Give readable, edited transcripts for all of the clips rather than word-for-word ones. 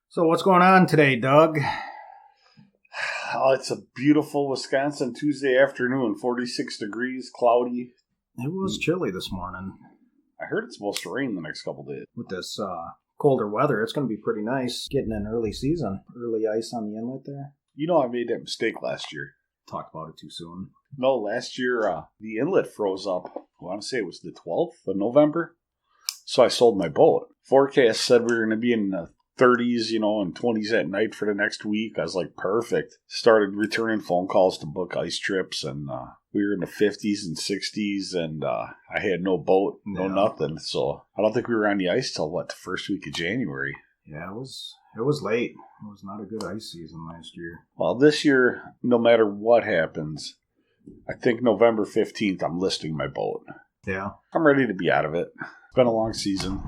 So what's going on today, Doug? Oh, it's a beautiful Wisconsin Tuesday afternoon, 46 degrees, cloudy. It was chilly this morning. I heard it's supposed to rain the next couple days. With this colder weather, it's going to be pretty nice getting an early season. Early ice on the inlet there. You know, I made that mistake last year. Talked about it too soon. No, last year the inlet froze up. I want to say it was the 12th of November. So I sold my boat. Forecast said we were going to be in the 30s, and 20s at night for the next week. I was like, perfect. Started returning phone calls to book ice trips, and we were in the 50s and 60s, and I had no boat, nothing. So I don't think we were on the ice till, the first week of January. Yeah, it was late. It was not a good ice season last year. Well, this year, no matter what happens, I think November 15th, I'm listing my boat. Yeah. I'm ready to be out of it. It's been a long season.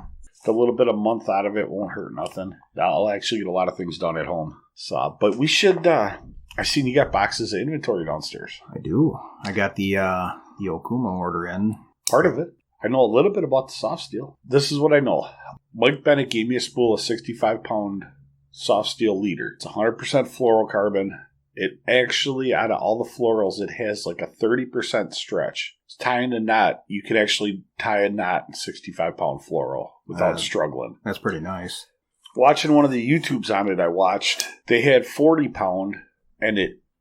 A little bit of month out of it won't hurt nothing. I'll actually get a lot of things done at home. So, but we should. I seen you got boxes of inventory downstairs. I do. I got the Okuma order in. Part of it. I know a little bit about the soft steel. This is what I know. Mike Bennett gave me a spool of 65-pound soft steel leader. It's 100% fluorocarbon. It actually, out of all the florals, it has like a 30% stretch. It's tying a knot. You could actually tie a knot in 65-pound fluoro without struggling. That's pretty nice. Watching one of the YouTubes on it I watched, they had 40-pound, and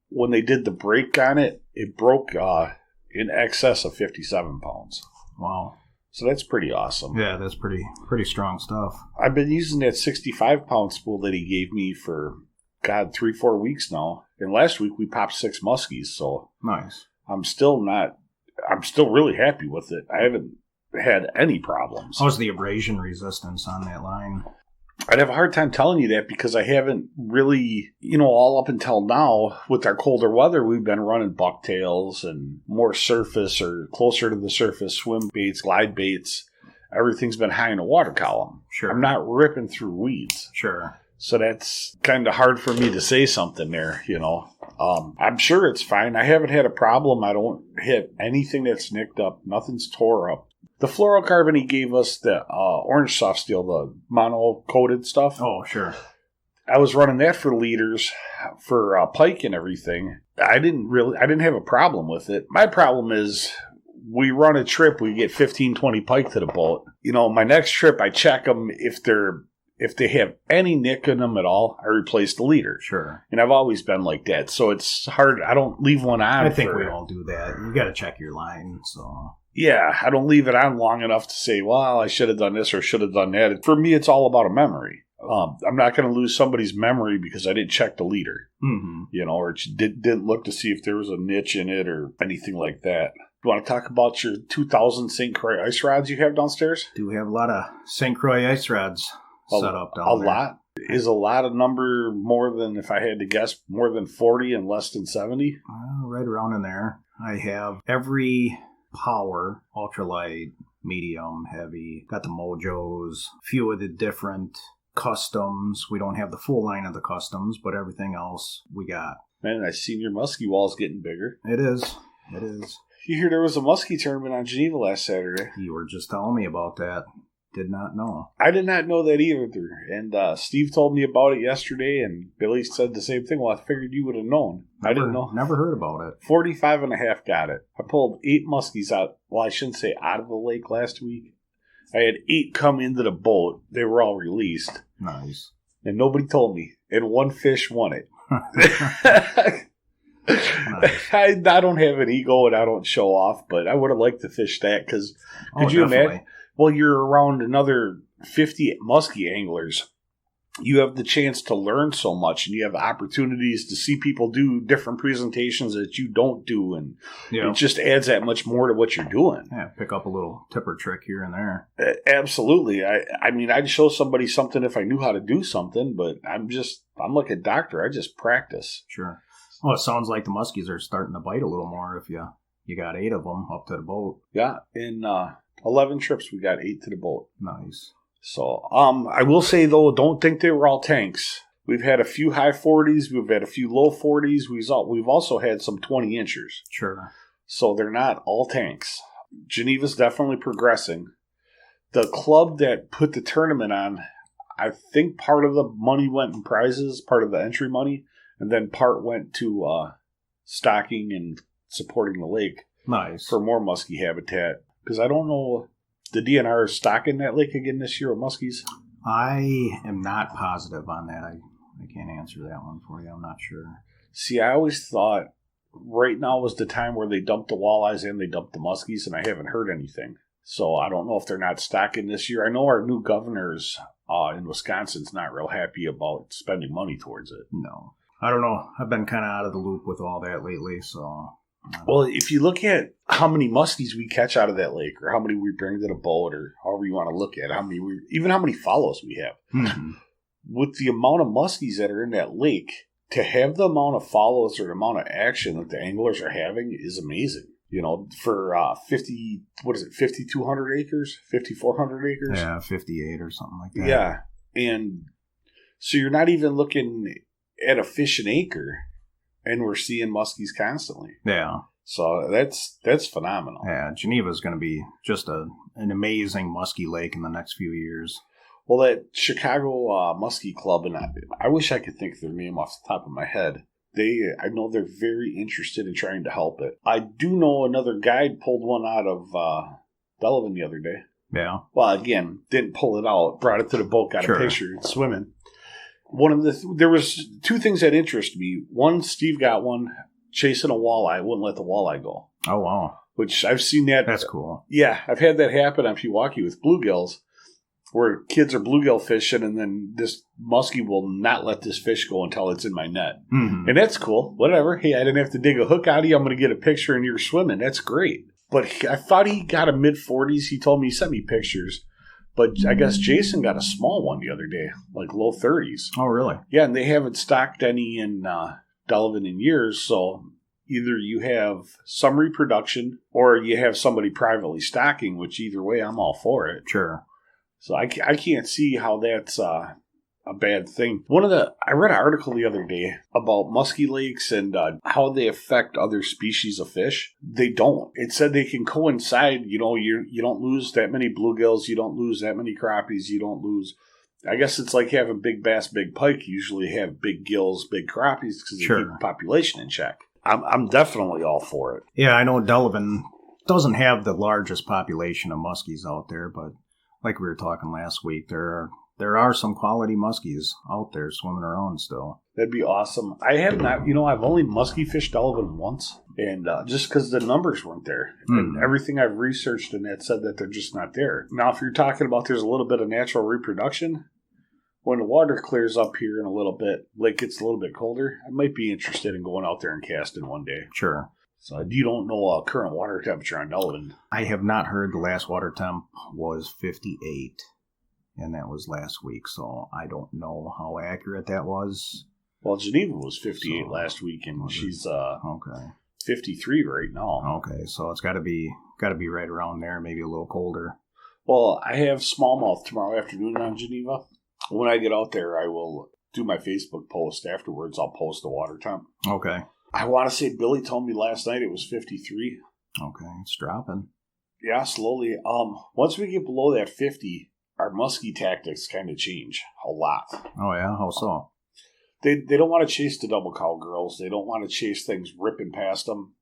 when they did the break on it, it broke in excess of 57 pounds. Wow. So that's pretty awesome. Yeah, that's pretty strong stuff. I've been using that 65-pound spool that he gave me for, 3-4 weeks now. And last week we popped 6 muskies, so nice. I'm still really happy with it. I haven't had any problems. How's the abrasion resistance on that line? I'd have a hard time telling you that because I haven't really, all up until now, with our colder weather, we've been running bucktails and more surface or closer to the surface swim baits, glide baits. Everything's been high in the water column. Sure. I'm not ripping through weeds. Sure. So that's kind of hard for me to say something there, I'm sure it's fine. I haven't had a problem. I don't hit anything that's nicked up. Nothing's tore up. The fluorocarbon he gave us, the orange soft steel, the mono-coated stuff. Oh, sure. I was running that for leaders, for pike and everything. I didn't have a problem with it. My problem is we run a trip, we get 15, 20 pike to the boat. My next trip, I check them if they have any nick in them at all, I replace the leader. Sure. And I've always been like that. So it's hard. I don't leave one on. I think we all do that. You got to check your line. So yeah, I don't leave it on long enough to say, well, I should have done this or should have done that. For me, it's all about a memory. I'm not going to lose somebody's memory because I didn't check the leader. Mm-hmm. Or didn't look to see if there was a niche in it or anything like that. You want to talk about your 2,000 St. Croix ice rods you have downstairs? Do have a lot of St. Croix ice rods set up down there. A lot? Is a lot a number more than, if I had to guess, more than 40 and less than 70? Right around in there. I have every power, ultralight, medium, heavy. Got the Mojos, few of the different customs. We don't have the full line of the customs, but everything else we got. Man, I seen your muskie walls getting bigger. It is. You hear there was a muskie tournament on Geneva last Saturday? You were just telling me about that. Did not know. I did not know that either. And Steve told me about it yesterday, and Billy said the same thing. Well, I figured you would have known. I didn't know. Never heard about it. 45.5 got it. I pulled 8 muskies out. Well, I shouldn't say out of the lake last week. I had 8 come into the boat. They were all released. Nice. And nobody told me. And one fish won it. Nice. I don't have an ego and I don't show off, but I would have liked to fish that because could you imagine? Well, you're around another 50 muskie anglers. You have the chance to learn so much, and you have opportunities to see people do different presentations that you don't do, and it just adds that much more to what you're doing. Yeah, pick up a little tipper trick here and there. Absolutely. I mean, I'd show somebody something if I knew how to do something, but I'm like a doctor. I just practice. Sure. Well, it sounds like the muskies are starting to bite a little more if you got 8 of them up to the boat. Yeah, in 11 trips, we got 8 to the boat. Nice. So, I will say, though, don't think they were all tanks. We've had a few high 40s. We've had a few low 40s. We've also had some 20-inchers. Sure. So they're not all tanks. Geneva's definitely progressing. The club that put the tournament on, I think part of the money went in prizes, part of the entry money, and then part went to stocking and supporting the lake. Nice. For more muskie habitat. Because I don't know, the DNR is stocking that lake again this year with muskies? I am not positive on that. I can't answer that one for you. I'm not sure. See, I always thought right now was the time where they dumped the walleyes and they dumped the muskies, and I haven't heard anything. So I don't know if they're not stocking this year. I know our new governor's in Wisconsin's not real happy about spending money towards it. No. I don't know. I've been kind of out of the loop with all that lately, so... Well, if you look at how many muskies we catch out of that lake, or how many we bring to the boat, or however you want to look at it, even how many follows we have, with the amount of muskies that are in that lake, to have the amount of follows or the amount of action that the anglers are having is amazing. You know, for 5,200 acres, 5,400 acres? Yeah, 58 or something like that. Yeah, and so you're not even looking at a fish an acre. And we're seeing muskies constantly. Yeah. So that's phenomenal. Yeah, Geneva is going to be just an amazing muskie lake in the next few years. Well, that Chicago Muskie Club, and I wish I could think of their name off the top of my head. I know they're very interested in trying to help it. I do know another guide pulled one out of Delavan the other day. Yeah. Well, again, didn't pull it out. Brought it to the boat, got a picture, swimming. There was two things that interest me. One, Steve got one chasing a walleye, wouldn't let the walleye go. Oh, wow. Which I've seen that. That's cool. Yeah, I've had that happen on Pewaukee with bluegills, where kids are bluegill fishing, and then this muskie will not let this fish go until it's in my net. Mm-hmm. And that's cool. Whatever. Hey, I didn't have to dig a hook out of you. I'm going to get a picture and you're swimming. That's great. But I thought he got a mid-40s. He told me, he sent me pictures. But I guess Jason got a small one the other day, like low 30s. Oh, really? Yeah, and they haven't stocked any in Delavan in years, so either you have some reproduction or you have somebody privately stocking, which either way, I'm all for it. Sure. So I can't see how that's a bad thing. I read an article the other day about muskie lakes and how they affect other species of fish. They don't. It said they can coincide. You know, you don't lose that many bluegills. You don't lose that many crappies. You don't lose. I guess it's like having big bass, big pike. You usually have big gills, big crappies because they keep the population in check. I'm definitely all for it. Yeah, I know Delavan doesn't have the largest population of muskies out there, but like we were talking last week, there are some quality muskies out there swimming around still. That'd be awesome. I have not, I've only muskie fished Delavan once, and just because the numbers weren't there. And everything I've researched in that said that they're just not there. Now, if you're talking about there's a little bit of natural reproduction, when the water clears up here in a little bit, lake gets a little bit colder, I might be interested in going out there and casting one day. Sure. So you don't know current water temperature on Delavan? I have not heard the last water temp was 58. And that was last week, so I don't know how accurate that was. Well, Geneva was 58 last week, and she's 53 right now. Okay, so it's got to be right around there, maybe a little colder. Well, I have smallmouth tomorrow afternoon on Geneva. When I get out there, I will do my Facebook post afterwards. I'll post the water temp. Okay. I want to say Billy told me last night it was 53. Okay, it's dropping. Yeah, slowly. Once we get below that 50, our muskie tactics kind of change a lot. Oh, yeah? How so? They don't want to chase the double cowgirls. They don't want to chase things ripping past them.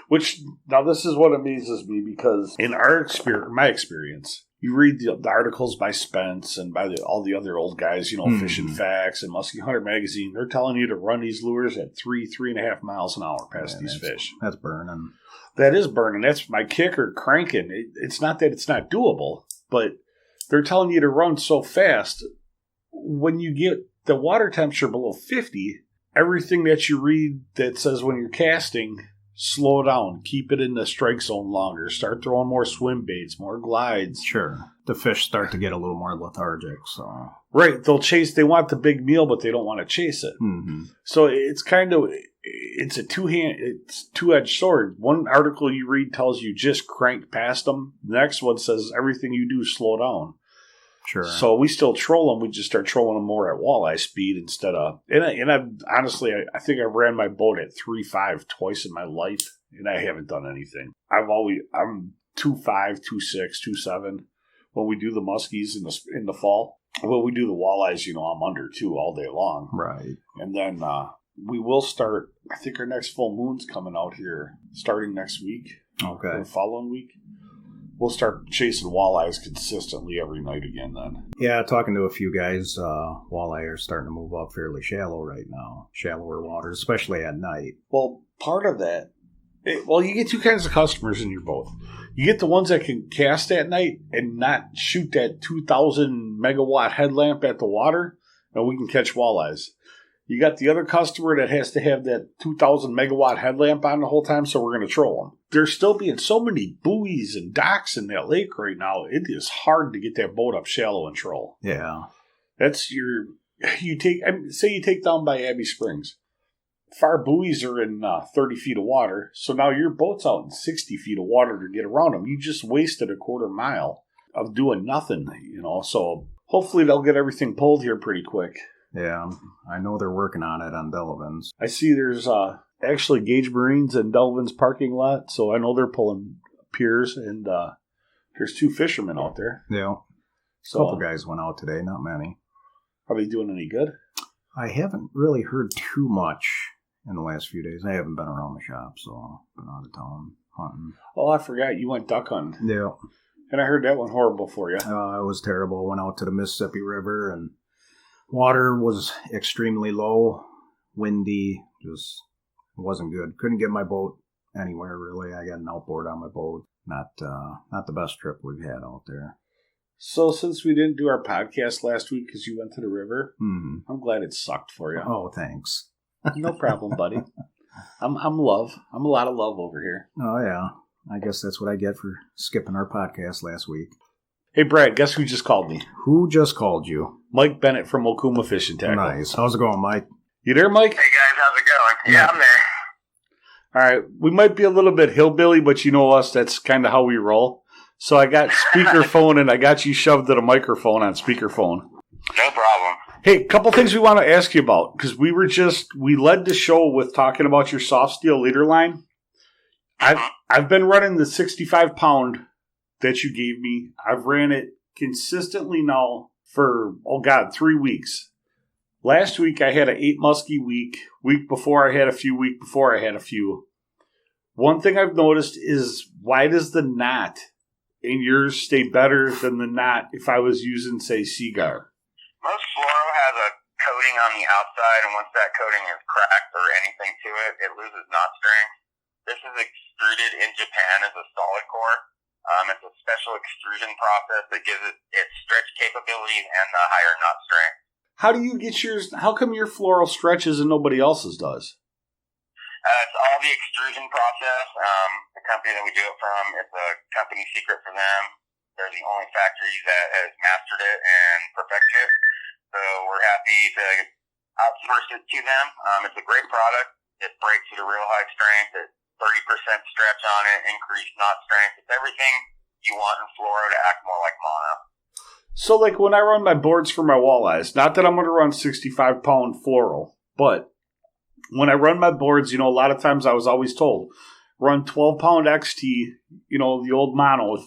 Which, now this is what amazes me, because in my experience, you read the articles by Spence and by all the other old guys, Fishing Facts and Muskie Hunter Magazine. They're telling you to run these lures at 3.5 miles an hour past these fish. That's burning. That is burning. That's my kicker cranking. It's not that it's not doable, but they're telling you to run so fast. When you get the water temperature below 50, everything that you read that says when you're casting, slow down, keep it in the strike zone longer, start throwing more swim baits, more glides. Sure. The fish start to get a little more lethargic, so. Right. They want the big meal, but they don't want to chase it. Mm-hmm. So it's it's a two-edged sword. One article you read tells you just crank past them. The next one says everything you do, slow down. Sure. So we still troll them. We just start trolling them more at walleye speed instead of. And I honestly, I think I ran my boat at 3.5 twice in my life, and I haven't done anything. I'm 2.5, 2.6, 2.7 when we do the muskies in the fall. Well, we do the walleyes, I'm under too all day long. Right. And then we will start, I think our next full moon's coming out here starting next week. Okay. Or the following week. We'll start chasing walleyes consistently every night again then. Yeah, talking to a few guys, walleye are starting to move up fairly shallow right now. Shallower waters, especially at night. Well, part of that, you get two kinds of customers in your boat. You get the ones that can cast at night and not shoot that 2,000 megawatt headlamp at the water, and we can catch walleyes. You got the other customer that has to have that 2,000 megawatt headlamp on the whole time, so we're going to troll them. There's still being so many buoys and docks in that lake right now. It is hard to get that boat up shallow and troll. Yeah. That's say you take down by Abbey Springs. Far buoys are in 30 feet of water, so now your boat's out in 60 feet of water to get around them. You just wasted a quarter mile of doing nothing, so hopefully they'll get everything pulled here pretty quick. Yeah, I know they're working on it on Delvin's. I see there's actually Gage Marines in Delvin's parking lot, so I know they're pulling piers, and there's 2 fishermen out there. Yeah, so, a couple guys went out today, not many. Are they doing any good? I haven't really heard too much in the last few days. I haven't been around the shop, so I've been out of town hunting. Oh, I forgot, you went duck hunting. Yeah. And I heard that went horrible for you. It was terrible. Went out to the Mississippi River, and water was extremely low, windy, just wasn't good. Couldn't get my boat anywhere, really. I got an outboard on my boat. Not the best trip we've had out there. So since we didn't do our podcast last week because you went to the river, I'm glad it sucked for you. Oh, thanks. No problem, buddy. I'm love. I'm a lot of love over here. Oh, yeah. I guess that's what I get for skipping our podcast last week. Hey, Brad, guess who just called me? Who just called you? Mike Bennett from Okuma Fishing Tackle. Nice. How's it going, Mike? You there, Mike? Hey, guys. How's it going? Yeah, I'm there. All right. We might be a little bit hillbilly, but you know us. That's kind of how we roll. So I got speakerphone, and I got you shoved to the microphone on speakerphone. No problem. Hey, a couple things we want to ask you about, because we led the show with talking about your soft steel leader line. I've been running the 65-pound that you gave me. I've ran it consistently now for, 3 weeks. Last week I had an 8 muskie week. Week before I had a few. Week before I had a few. One thing I've noticed is, why does the knot in yours stay better than the knot if I was using, say, Seagar? Most fluoro has a coating on the outside, and once that coating is cracked or anything to it, it loses knot strength. This is extruded in Japan as a solid core. It's a special extrusion process that gives it its stretch capabilities and the higher knot strength. How do you get yours? How come your fluoro stretches and nobody else's does? It's all the extrusion process. The company that we do it from, it's a company secret for them. They're the only factory that has mastered it and perfected it. So we're happy to outsource it to them. It's a great product. It breaks at a real high strength. It's 30% stretch on it, increased knot strength. It's everything you want in fluoro to act more like mono. So, like, when I run my boards for my walleyes, not that I'm going to run 65-pound fluoro, but when I run my boards, a lot of times I was always told, run 12-pound XT, the old mono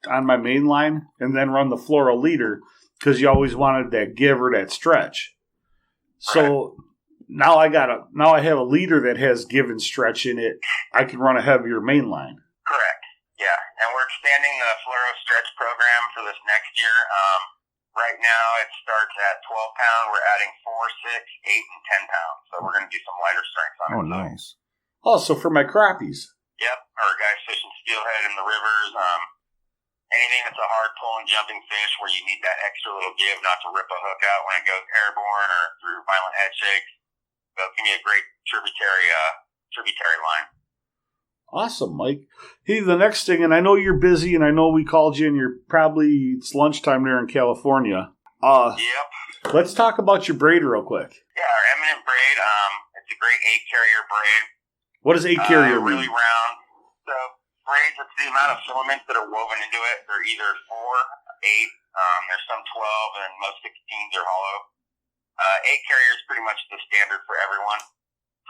on my main line, and then run the fluoro leader, because you always wanted that give or that stretch. So now I have a leader that has give and stretch in it. I can run a heavier main line. Correct. Yeah, and we're expanding the fluoro stretch program for this next year. Right now it starts at 12-pound. We're adding 4, 6, 8, and 10 pounds. So we're going to do some lighter strengths on it. Oh, nice. Oh, so for my crappies. Yep, our guys fishing steelhead in the rivers. Anything that's a hard pulling, jumping fish where you need that extra little give not to rip a hook out when it goes airborne or through violent head shakes. So it's going to be a great tributary line. Awesome, Mike. Hey, the next thing, and I know you're busy, and I know we called you, and it's lunchtime there in California. Yep. Let's talk about your braid real quick. Yeah, our Eminent braid, it's a great 8-carrier braid. What does 8-carrier mean? Really round. So braids, it's the amount of filaments that are woven into it. They're either 4, 8, there's some 12, and most 16s are hollow. 8-carrier is pretty much the standard for everyone.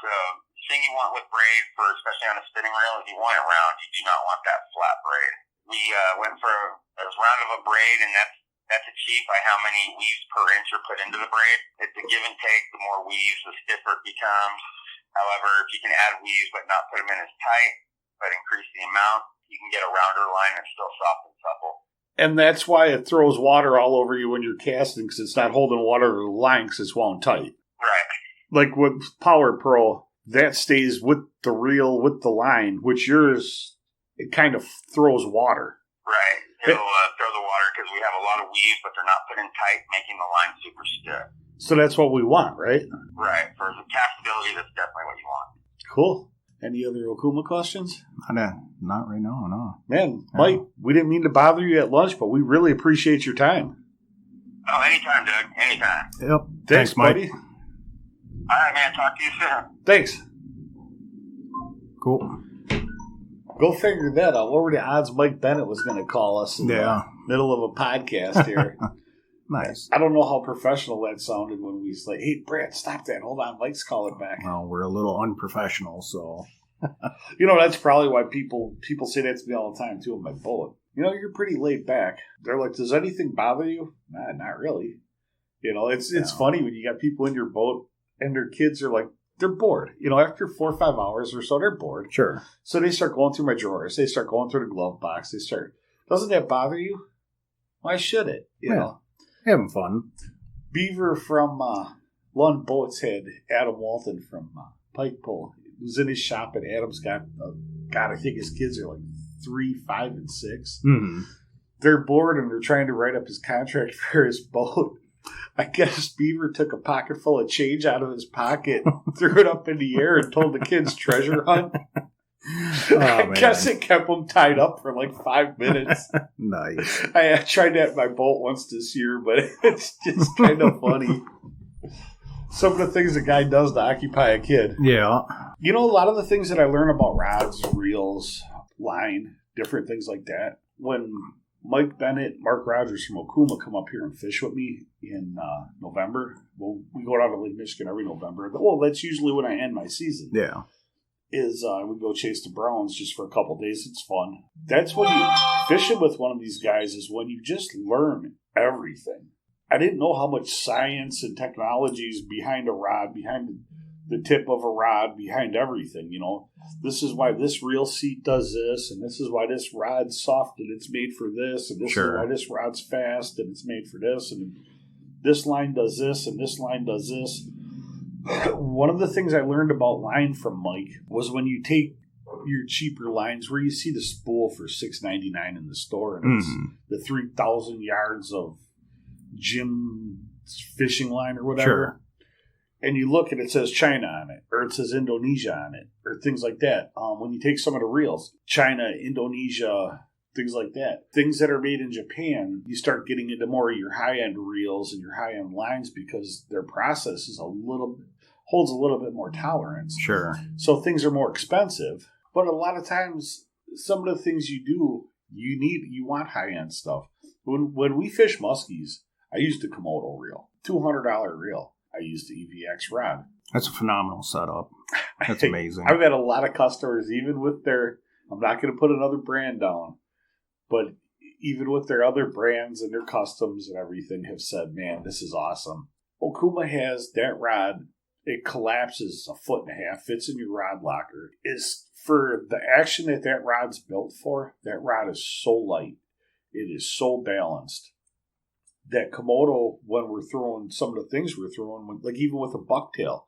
So the thing you want with braid, especially on a spinning reel, is you want it round. You do not want that flat braid. We went for as round of a braid, and that's That's achieved by how many weaves per inch are put into the braid. It's a give and take. The more weaves, the stiffer it becomes. However, if you can add weaves but not put them in as tight, but increase the amount, you can get a rounder line that's still soft and supple. And that's why it throws water all over you when you're casting, because it's not holding water to the line because it's wound tight. Right. Like with Power Pro, that stays with the reel, with the line, which yours, it kind of throws water. Right. It'll throw the water because we have a lot of weaves, but they're not put in tight, making the line super stiff. So that's what we want, right? Right. For the castability, that's definitely what you want. Cool. Any other Okuma questions? Not right now, no. Man, Mike, we didn't mean to bother you at lunch, but we really appreciate your time. Oh, anytime, Doug. Anytime. Yep. Thanks buddy. All right, man. Talk to you soon. Thanks. Cool. Go figure that out. What were the odds Mike Bennett was going to call us in the middle of a podcast here? Nice. I don't know how professional that sounded when we was like, hey, Brad, stop that. Hold on. Mike's calling back. Well, we're a little unprofessional, so. You know, that's probably why people say that to me all the time, too, in my bullet. You know, you're pretty laid back. They're like, does anything bother you? Nah, not really. You know, it's funny when you got people in your boat and their kids are like, they're bored. You know, after 4 or 5 hours or so, they're bored. Sure. So they start going through my drawers. They start going through the glove box. Doesn't that bother you? Why should it? You know? Having fun. Beaver from Lund Boats had Adam Walton from Pike Pole. He was in his shop, and Adam's got, I think his kids are like 3, 5, and 6. Mm-hmm. They're bored, and they're trying to write up his contract for his boat. I guess Beaver took a pocket full of change out of his pocket, threw it up in the air, and told the kids treasure hunt. I guess it kept them tied up for like 5 minutes. Nice. I tried that in my boat once this year, but it's just kind of funny. Some of the things a guy does to occupy a kid. Yeah. You know, a lot of the things that I learn about rods, reels, line, different things like that. When Mike Bennett, Mark Rogers from Okuma come up here and fish with me in November. Well, we go down to Lake Michigan every November. Well, that's usually when I end my season. Yeah. We go chase the browns just for a couple days. It's fun. That's when you fishing with one of these guys is when you just learn everything. I didn't know how much science and technology is behind a rod, behind the tip of a rod, behind everything. You know, this is why this reel seat does this, and this is why this rod's soft and it's made for this, and this is why this rod's fast and it's made for this, and this line does this, and this line does this. One of the things I learned about line from Mike was when you take your cheaper lines where you see the spool for $6.99 in the store, and it's the 3,000 yards of Jim fishing line or whatever. Sure. And you look and it says China on it, or it says Indonesia on it, or things like that. When you take some of the reels, China, Indonesia, things like that. Things that are made in Japan, you start getting into more of your high-end reels and your high-end lines because their process is holds a little bit more tolerance. Sure. So things are more expensive. But a lot of times, some of the things you do, you want high-end stuff. When we fish muskies, I used a Komodo reel, $200 reel. I used the EVX rod. That's a phenomenal setup. That's amazing. I've had a lot of customers, even with their, I'm not going to put another brand down, but even with their other brands and their customs and everything have said, man, this is awesome. Okuma has that rod. It collapses 1.5 feet, fits in your rod locker. Is for the action that rod's built for, that rod is so light. It is so balanced. That Komodo, when we're throwing some of the things we're throwing, like even with a bucktail,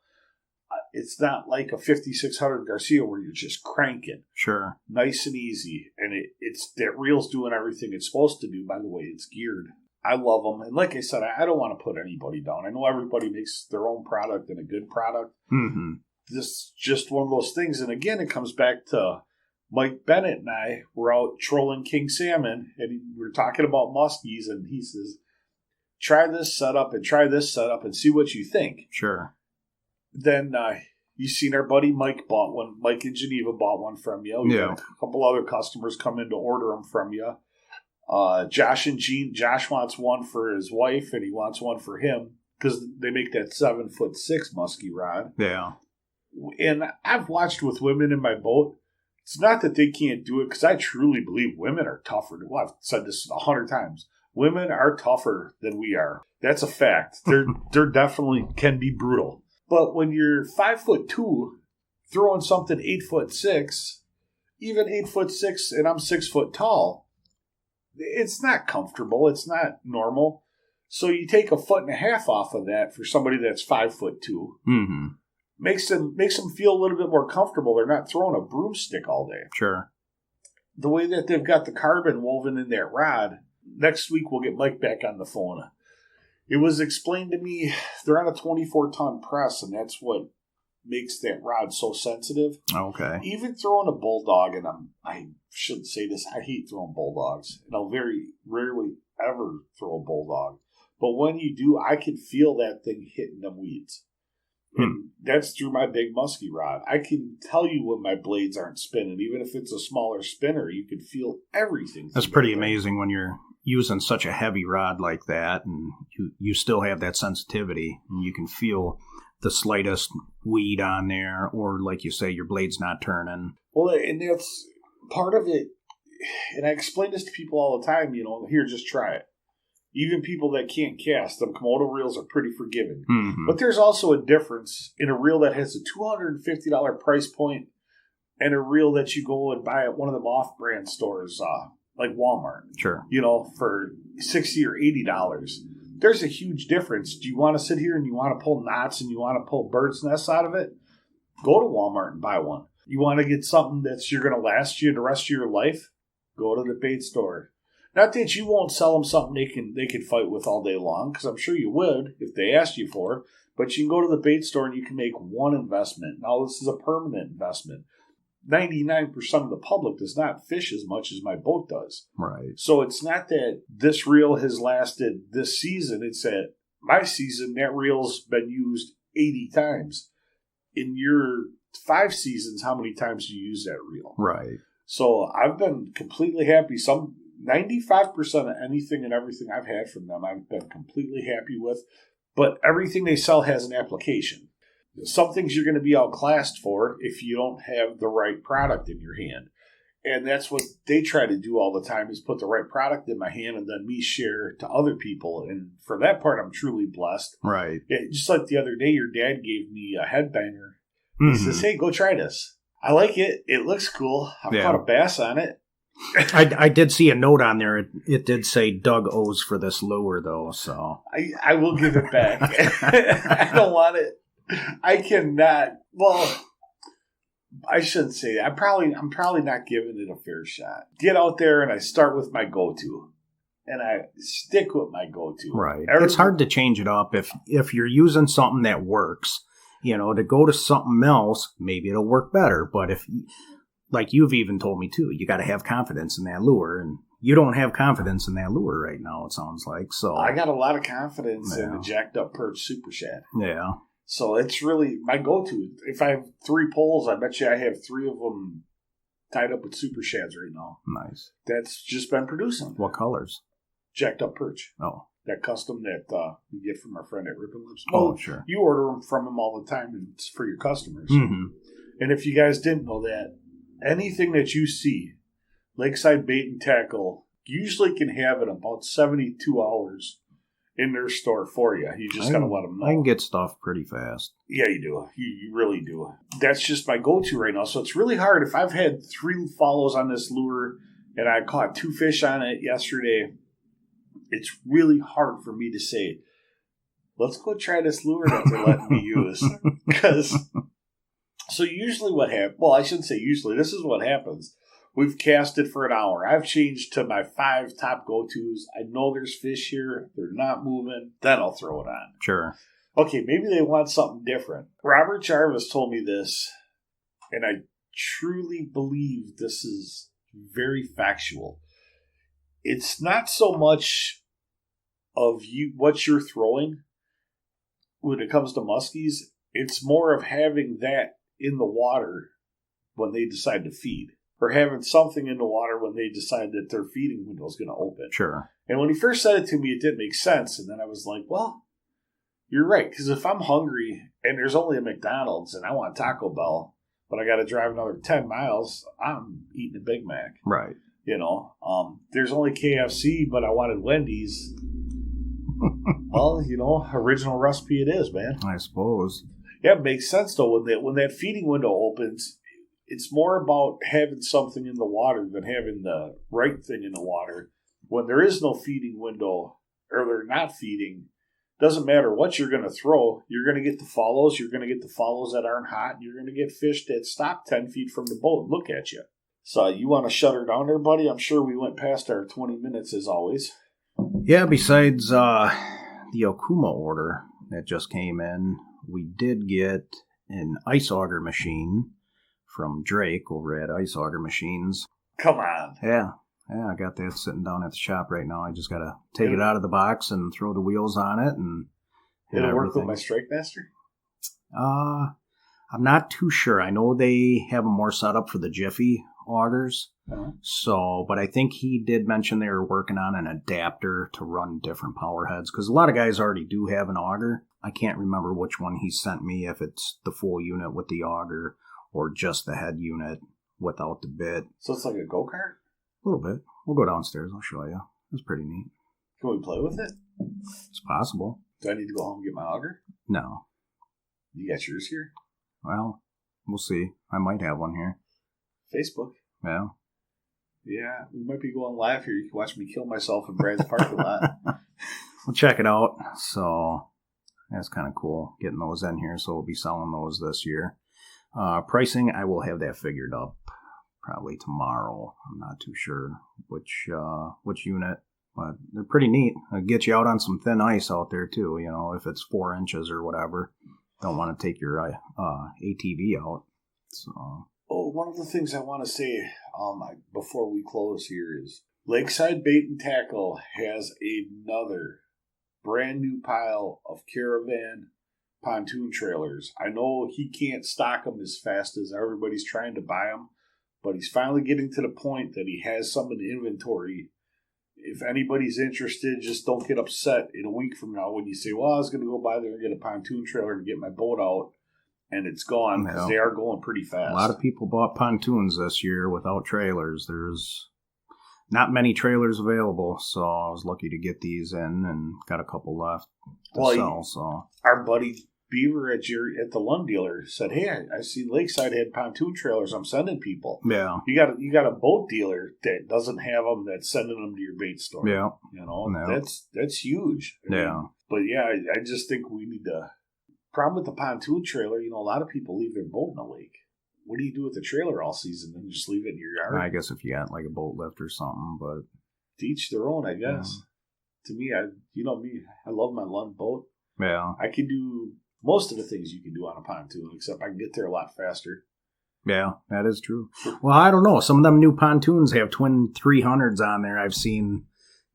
it's not like a 5600 Garcia where you're just cranking. Sure. Nice and easy. And it's that reel's doing everything it's supposed to do by the way it's geared. I love them. And like I said, I don't want to put anybody down. I know everybody makes their own product and a good product. Mm-hmm. This is just one of those things. And again, it comes back to Mike Bennett and I were out trolling king salmon, and we were talking about muskies, and he says, try this setup and see what you think. Sure. Then you seen our buddy Mike bought one. Mike in Geneva bought one from you. We had a couple other customers come in to order them from you. Josh and Gene. Josh wants one for his wife, and he wants one for him because they make that 7'6" muskie rod. Yeah. And I've watched with women in my boat. It's not that they can't do it because I truly believe women are tougher. Well, I've said this 100 times. Women are tougher than we are. That's a fact. They're definitely can be brutal. But when you're 5'2", throwing something 8'6", even 8'6", and I'm 6 foot tall, it's not comfortable. It's not normal. So you take 1.5 feet off of that for somebody that's 5'2". Mm-hmm. Makes them feel a little bit more comfortable. They're not throwing a broomstick all day. Sure. The way that they've got the carbon woven in that rod, next week we'll get Mike back on the phone. It was explained to me they're on a 24-ton press, and that's what makes that rod so sensitive. Okay. Even throwing a bulldog, and I shouldn't say this, I hate throwing bulldogs, and I'll very rarely ever throw a bulldog. But when you do, I can feel that thing hitting them weeds. And that's through my big musky rod. I can tell you when my blades aren't spinning. Even if it's a smaller spinner, you can feel everything. That's pretty amazing when you're using such a heavy rod like that, and you still have that sensitivity, and you can feel the slightest weed on there, or like you say, your blade's not turning. Well, and that's part of it. And I explain this to people all the time, here, just try it. Even people that can't cast, them Komodo reels are pretty forgiving. Mm-hmm. But there's also a difference in a reel that has a $250 price point and a reel that you go and buy at one of them off-brand stores, like Walmart. Sure. For $60 or $80. There's a huge difference. Do you want to sit here and you want to pull knots and you want to pull bird's nests out of it? Go to Walmart and buy one. You want to get something that's you're going to last you the rest of your life? Go to the bait store. Not that you won't sell them something they can fight with all day long, because I'm sure you would if they asked you for. But you can go to the bait store and you can make one investment. Now, this is a permanent investment. 99% of the public does not fish as much as my boat does. Right. So it's not that this reel has lasted this season. It's that my season, that reel's been used 80 times. In your 5 seasons, how many times do you use that reel? Right. So I've been completely happy. 95% of anything and everything I've had from them, I've been completely happy with. But everything they sell has an application. Some things you're going to be outclassed for if you don't have the right product in your hand. And that's what they try to do all the time, is put the right product in my hand and then me share to other people. And for that part, I'm truly blessed. Right. Just like the other day, your dad gave me a headbanger. Mm-hmm. He says, hey, go try this. I like it. It looks cool. I've caught a bass on it. I did see a note on there. It did say Doug owes for this lure, though. So I will give it back. I don't want it. I cannot. Well, I shouldn't say that. I'm probably not giving it a fair shot. Get out there and I start with my go-to, and I stick with my go-to. Right. It's hard to change it up if you're using something that works. To go to something else, maybe it'll work better. But if, like you've even told me too, you got to have confidence in that lure, and you don't have confidence in that lure right now, it sounds like. So I got a lot of confidence in the jacked up perch super shad. Yeah. So it's really my go-to. If I have 3 poles, I bet you I have 3 of them tied up with super shads right now. Nice. That's just been producing. What colors? Jacked up perch. Oh. That custom that you get from our friend at Rippin' Lips. Oh, sure. You order them from them all the time, and it's for your customers. Mm-hmm. And if you guys didn't know that, anything that you see, Lakeside Bait and Tackle usually can have it about 72 hours in their store for you. You just got to let them know. I can get stuff pretty fast. Yeah, you do. You really do. That's just my go-to right now. So it's really hard. If I've had 3 follows on this lure and I caught 2 fish on it yesterday, it's really hard for me to say, let's go try this lure that they're letting me use. So usually what happens, well, I shouldn't say usually, this is what happens. We've casted for an hour. I've changed to my 5 top go-tos. I know there's fish here. They're not moving. Then I'll throw it on. Sure. Okay, maybe they want something different. Robert Jarvis told me this, and I truly believe this is very factual. It's not so much of you what you're throwing when it comes to muskies. It's more of having that in the water when they decide to feed, or having something in the water when they decide that their feeding window is going to open. Sure. And when he first said it to me, it didn't make sense. And then I was like, well, you're right. Because if I'm hungry and there's only a McDonald's and I want Taco Bell, but I got to drive another 10 miles, I'm eating a Big Mac. Right. There's only KFC, but I wanted Wendy's. Well, original recipe it is, man. I suppose. Yeah, it makes sense, though. When that feeding window opens, it's more about having something in the water than having the right thing in the water. When there is no feeding window, or they're not feeding, doesn't matter what you're going to throw. You're going to get the follows. You're going to get the follows that aren't hot. And you're going to get fish that stop 10 feet from the boat and look at you. So you want to shut her down there, buddy? I'm sure we went past our 20 minutes as always. Yeah, besides the Okuma order that just came in, we did get an ice auger machine from Drake over at Ice Auger Machines. Come on. Yeah, I got that sitting down at the shop right now. I just got to take it out of the box and throw the wheels on it. And did it work with my Strike Master? I'm not too sure. I know they have them more set up for the Jiffy augers. Uh-huh. But I think he did mention they were working on an adapter to run different power heads, because a lot of guys already do have an auger. I can't remember which one he sent me, if it's the full unit with the auger or just the head unit without the bit. So it's like a go-kart? A little bit. We'll go downstairs. I'll show you. It's pretty neat. Can we play with it? It's possible. Do I need to go home and get my auger? No. You got yours here? Well, we'll see. I might have one here. Facebook? Yeah. Yeah, we might be going live here. You can watch me kill myself in Brad's parking lot. We'll check it out. So that's kind of cool, getting those in here. So we'll be selling those this year. Pricing, I will have that figured up probably tomorrow. I'm not too sure which unit, but they're pretty neat. It'll get you out on some thin ice out there too, if it's 4 inches or whatever. Don't want to take your ATV out. So. Oh, one of the things I want to say before we close here is Lakeside Bait and Tackle has another brand new pile of caravan pontoon trailers. I know he can't stock them as fast as everybody's trying to buy them, but he's finally getting to the point that he has some in inventory. If anybody's interested, just don't get upset in a week from now when you say, well, I was going to go by there and get a pontoon trailer and get my boat out. And it's gone, because they are going pretty fast. A lot of people bought pontoons this year without trailers. There's not many trailers available, so I was lucky to get these in and got a couple left to sell. So our buddy Beaver at the Lund dealer said, "Hey, I see Lakeside had pontoon trailers. I'm sending people. Yeah, you got a boat dealer that doesn't have them, that's sending them to your bait store. Yeah, that's huge. I mean, but yeah, I just think we need to." Problem with the pontoon trailer, a lot of people leave their boat in the lake. What do you do with the trailer all season? Then just leave it in your yard? I guess if you got like a boat lift or something, but to each their own, I guess. Yeah. To me, I love my Lund boat. Yeah, I can do most of the things you can do on a pontoon, except I can get there a lot faster. Yeah, that is true. Well, I don't know. Some of them new pontoons have twin 300s on there. I've seen.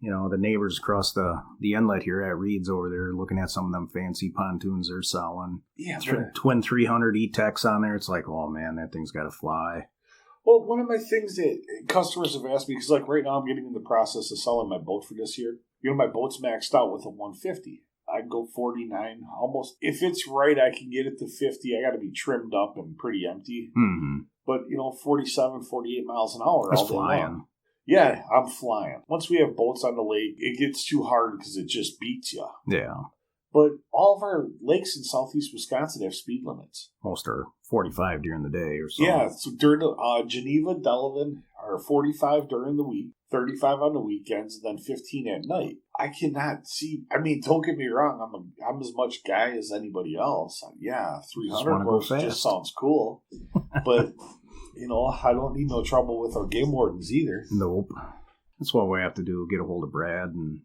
The neighbors across the inlet here at Reed's over there looking at some of them fancy pontoons they're selling. Yeah, twin 300 E-Techs on there. It's like, oh man, that thing's got to fly. Well, one of my things that customers have asked me, because like right now I'm getting in the process of selling my boat for this year. My boat's maxed out with a 150. I'd go 49 almost. If it's right, I can get it to 50. I got to be trimmed up and pretty empty. Mm-hmm. But, 47, 48 miles an hour. That's flying. Yeah, I'm flying. Once we have boats on the lake, it gets too hard because it just beats you. Yeah. But all of our lakes in southeast Wisconsin have speed limits. Most are 45 during the day or so. Yeah, so during the Geneva, Delavan are 45 during the week, 35 on the weekends, and then 15 at night. I cannot see. I mean, don't get me wrong. I'm as much guy as anybody else. Yeah, 300 horse just sounds cool, but. I don't need no trouble with our game wardens either. Nope. That's what we have to do, get a hold of Brad and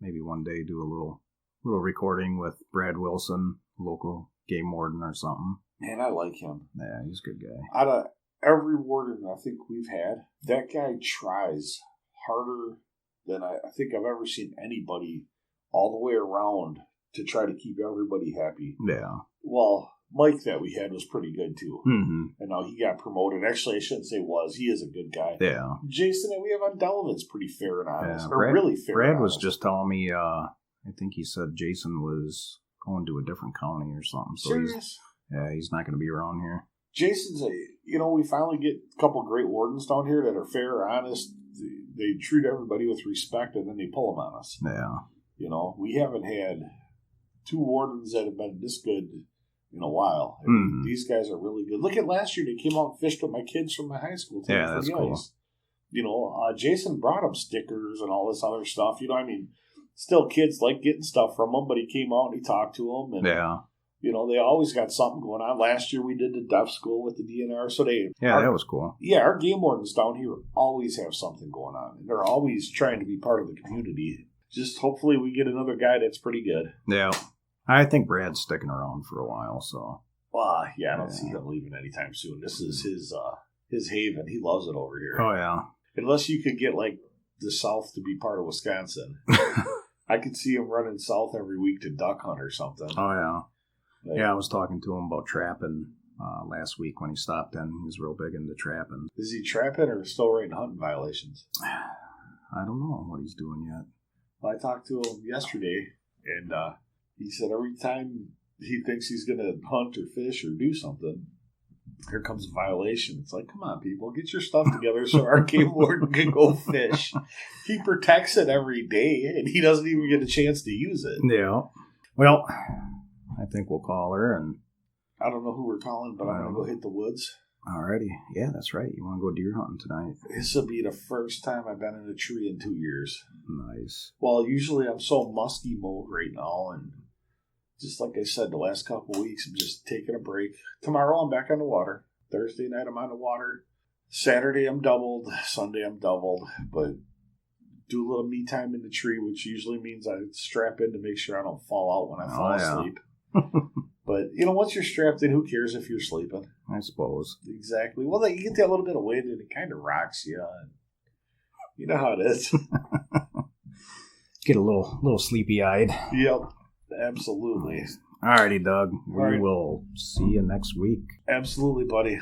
maybe one day do a little recording with Brad Wilson, local game warden or something. Man, I like him. Yeah, he's a good guy. Out of every warden I think we've had, that guy tries harder than I think I've ever seen anybody all the way around to try to keep everybody happy. Yeah. Well, Mike that we had was pretty good too. Mm-hmm. And now he got promoted. Actually, I shouldn't say was. He is a good guy. Yeah. Jason that we have on Delavan's pretty fair and honest. Yeah, or really fair Brad and was honest. just telling me, I think he said Jason was going to a different county or something. So Serious? He's not going to be around here. Jason's we finally get a couple great wardens down here that are fair, honest. they treat everybody with respect, and then they pull them on us. Yeah. We haven't had 2 wardens that have been this good in a while. These guys are really good. Look at last year; they came out and fished with my kids from my high school. Yeah, that's cool. Jason brought them stickers and all this other stuff. Still kids like getting stuff from them, but he came out and he talked to them. And, they always got something going on. Last year we did the deaf school with the DNR. So that was cool. Yeah, our game wardens down here always have something going on. And they're always trying to be part of the community. Just hopefully we get another guy that's pretty good. Yeah. I think Brad's sticking around for a while, so. I don't see him leaving anytime soon. This is his haven. He loves it over here. Oh, yeah. Unless you could get, the South to be part of Wisconsin. I could see him running south every week to duck hunt or something. Oh, yeah. I was talking to him about trapping last week when he stopped in. He was real big into trapping. Is he trapping or still writing hunting violations? I don't know what he's doing yet. Well, I talked to him yesterday, and he said every time he thinks he's going to hunt or fish or do something, here comes a violation. It's like, come on, people, get your stuff together so our game warden can go fish. He protects it every day, and he doesn't even get a chance to use it. Yeah. Well, I think we'll call her, and I don't know who we're calling, but I'm going to go hit the woods. Alrighty. Yeah, that's right. You want to go deer hunting tonight? This will be the first time I've been in a tree in 2 years. Nice. Well, usually I'm so musky mode right now, and just like I said, the last couple of weeks, I'm just taking a break. Tomorrow, I'm back on the water. Thursday night, I'm on the water. Saturday, I'm doubled. Sunday, I'm doubled. But do a little me time in the tree, which usually means I strap in to make sure I don't fall out when I fall asleep. But, once you're strapped in, who cares if you're sleeping? I suppose. Exactly. Well, you get that little bit of wind, and it kind of rocks you. And you know how it is. Get a little sleepy-eyed. Yep. Absolutely. Alrighty, Doug. We will see you next week. Absolutely, buddy.